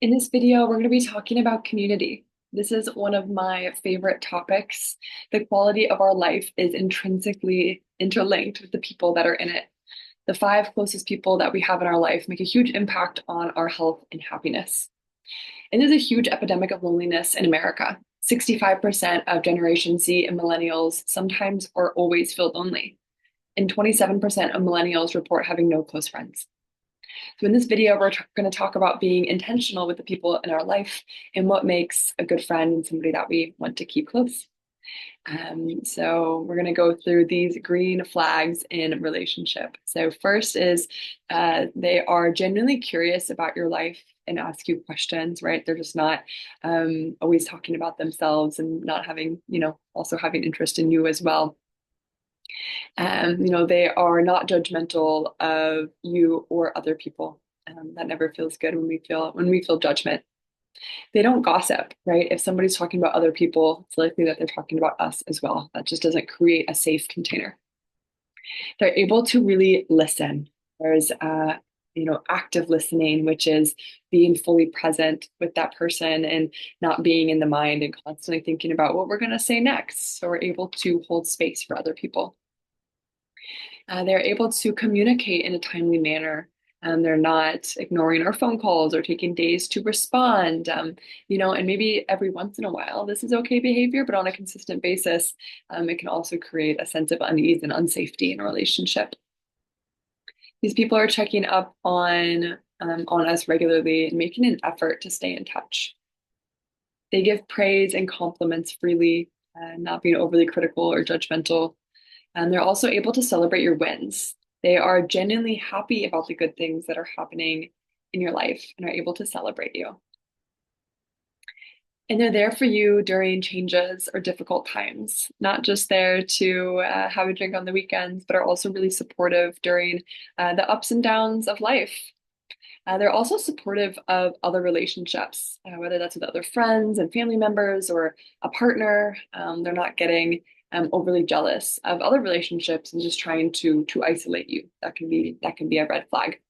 In this video, we're going to be talking about community. This is one of my favorite topics. The quality of our life is intrinsically interlinked with the people that are in it. The five closest people that we have in our life make a huge impact on our health and happiness. And there's a huge epidemic of loneliness in America. 65% of Generation Z and millennials sometimes or always feel lonely. And 27% of millennials report having no close friends. So in this video, we're going to talk about being intentional with the people in our life and what makes a good friend and somebody that we want to keep close. So we're going to go through these green flags in relationship. So first is they are genuinely curious about your life and ask you questions, right? They're just not always talking about themselves and not having, also having interest in you as well. They are not judgmental of you or other people. That never feels good when we feel judgment. They don't gossip, right? If somebody's talking about other people, it's likely that they're talking about us as well. That just doesn't create a safe container. They're able to really listen. There's active listening, which is being fully present with that person and not being in the mind and constantly thinking about what we're going to say next. So we're able to hold space for other people. They're able to communicate in a timely manner. They're not ignoring our phone calls or taking days to respond. And maybe every once in a while, this is okay behavior, but on a consistent basis, it can also create a sense of unease and unsafety in a relationship. These people are checking up on us regularly and making an effort to stay in touch. They give praise and compliments freely, not being overly critical or judgmental. And they're also able to celebrate your wins. They are genuinely happy about the good things that are happening in your life and are able to celebrate you. And they're there for you during changes or difficult times, not just there to have a drink on the weekends, but are also really supportive during the ups and downs of life. They're also supportive of other relationships, whether that's with other friends and family members or a partner. They're not getting overly jealous of other relationships and just trying to isolate you. That can be a red flag.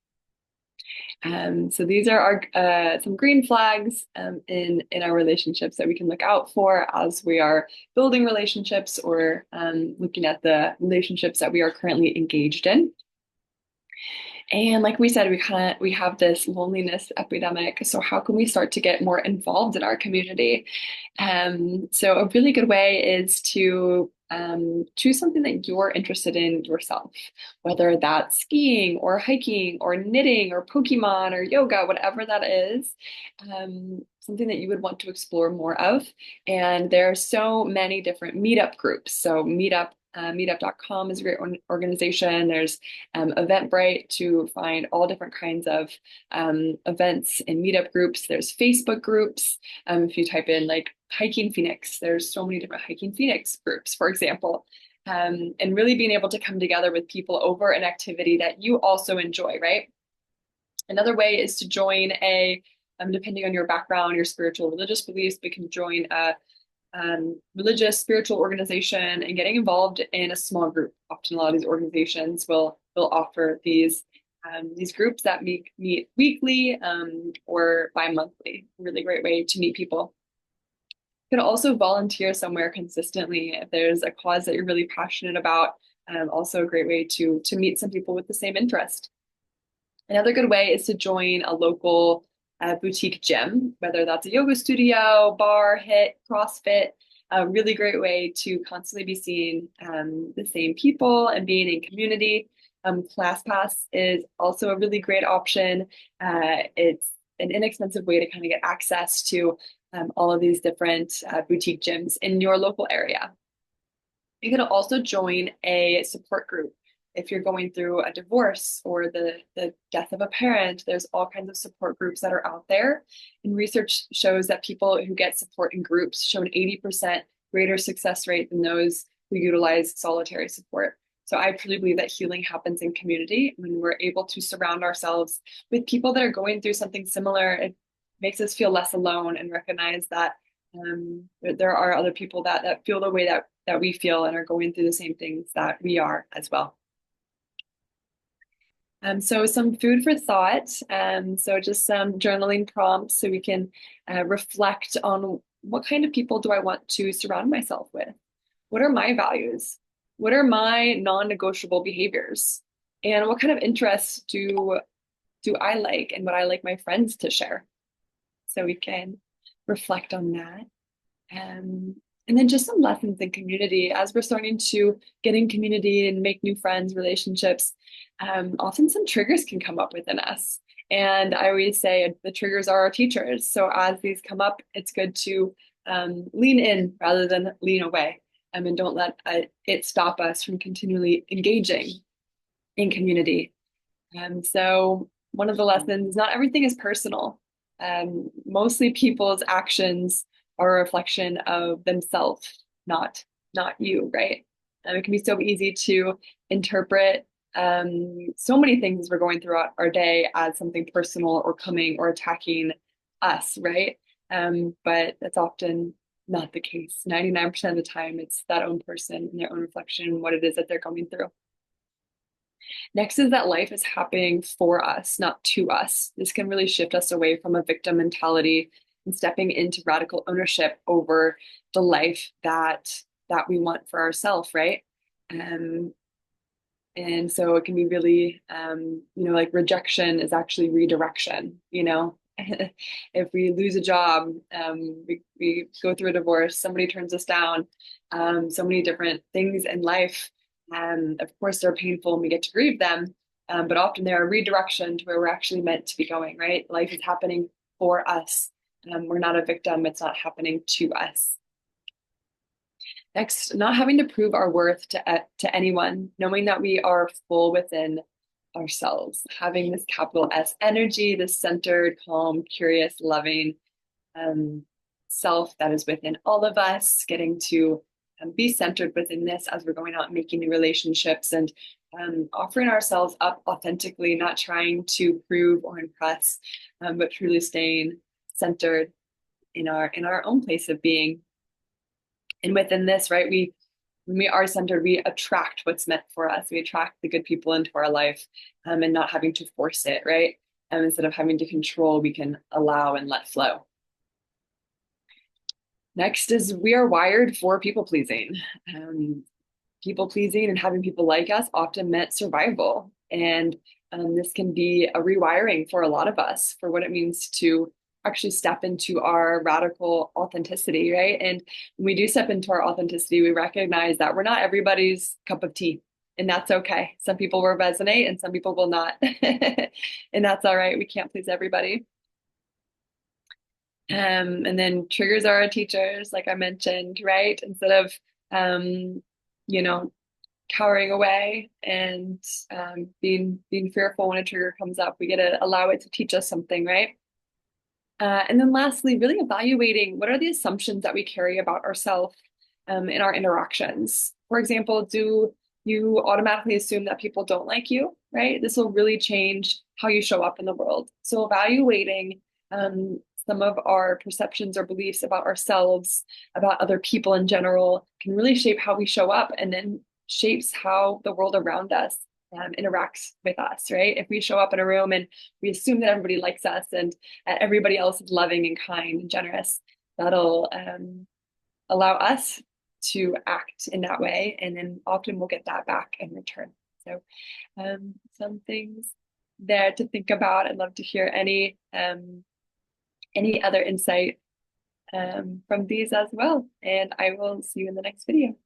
So these are our some green flags in our relationships that we can look out for as we are building relationships or looking at the relationships that we are currently engaged in. And like we said, we have this loneliness epidemic. So how can we start to get more involved in our community? So a really good way is to choose something that you're interested in yourself, whether that's skiing or hiking or knitting or Pokemon or yoga, whatever that is. Something that you would want to explore more of. And there are so many different meetup groups. So meetup.com is a great organization. There's Eventbrite to find all different kinds of events and meetup groups. There's Facebook groups. If you type in like Hiking Phoenix, there's so many different Hiking Phoenix groups, for example. And really being able to come together with people over an activity that you also enjoy, right? Another way is to join depending on your background, your spiritual, religious beliefs, we can join a religious, spiritual organization and getting involved in a small group. Often a lot of these organizations will offer these groups that meet weekly or bi-monthly. Really great way to meet people. You can also volunteer somewhere consistently if there's a cause that you're really passionate about. Also a great way to meet some people with the same interest. Another good way is to join a local boutique gym, whether that's a yoga studio, bar, HIIT, CrossFit. A really great way to constantly be seeing the same people and being in community. ClassPass is also a really great option. It's an inexpensive way to kind of get access to all of these different boutique gyms in your local area. You can also join a support group. If you're going through a divorce or the death of a parent, there's all kinds of support groups that are out there. And research shows that people who get support in groups show an 80% greater success rate than those who utilize solitary support. So I truly believe that healing happens in community when we're able to surround ourselves with people that are going through something similar. It makes us feel less alone and recognize that there are other people that feel the way that we feel and are going through the same things that we are as well. So some food for thought. So just some journaling prompts so we can reflect on what kind of people do I want to surround myself with? What are my values? What are my non-negotiable behaviors? And what kind of interests do I like and what I like my friends to share? So we can reflect on that. Um, and then just some lessons in community as we're starting to get in community and make new friends, relationships. Often some triggers can come up within us. And I always say the triggers are our teachers. So as these come up, it's good to lean in rather than lean away. And don't let it stop us from continually engaging in community. So one of the lessons, not everything is personal. Mostly people's actions are a reflection of themselves, not you, right? It can be so easy to interpret so many things as we're going throughout our day as something personal or coming or attacking us, right? But that's often not the case. 99% of the time, it's that own person and their own reflection, what it is that they're going through. Next is that life is happening for us, not to us. This can really shift us away from a victim mentality and stepping into radical ownership over the life that we want for ourselves, right? Um, and so it can be really, like rejection is actually redirection, you know? If we lose a job, we go through a divorce, somebody turns us down, so many different things in life. Of course, they're painful and we get to grieve them, but often they're a redirection to where we're actually meant to be going, right? Life is happening for us. We're not a victim, it's not happening to us. Next, not having to prove our worth to anyone, knowing that we are full within ourselves, having this capital S energy, this centered, calm, curious, loving um, self that is within all of us, getting to be centered within this as we're going out and making new relationships and offering ourselves up authentically, not trying to prove or impress, but truly staying centered in our own place of being. And within this, right, when we are centered, we attract what's meant for us. We attract the good people into our life, and not having to force it, right? And instead of having to control, we can allow and let flow. Next is we are wired for people pleasing. People pleasing and having people like us often meant survival. And this can be a rewiring for a lot of us for what it means to actually step into our radical authenticity, right? And when we do step into our authenticity, we recognize that we're not everybody's cup of tea. And that's okay. Some people will resonate and some people will not. And that's all right. We can't please everybody. And then triggers are our teachers, like I mentioned, right? Instead of, you know, cowering away and being fearful when a trigger comes up, we get to allow it to teach us something, right? And then lastly, really evaluating what are the assumptions that we carry about ourselves in our interactions. For example, do you automatically assume that people don't like you, right? This will really change how you show up in the world. So evaluating some of our perceptions or beliefs about ourselves, about other people in general, can really shape how we show up and then shapes how the world around us interacts with us, right? If we show up in a room and we assume that everybody likes us and everybody else is loving and kind and generous, that'll allow us to act in that way. And then often we'll get that back in return. So some things there to think about. I'd love to hear any other insight from these as well. And I will see you in the next video.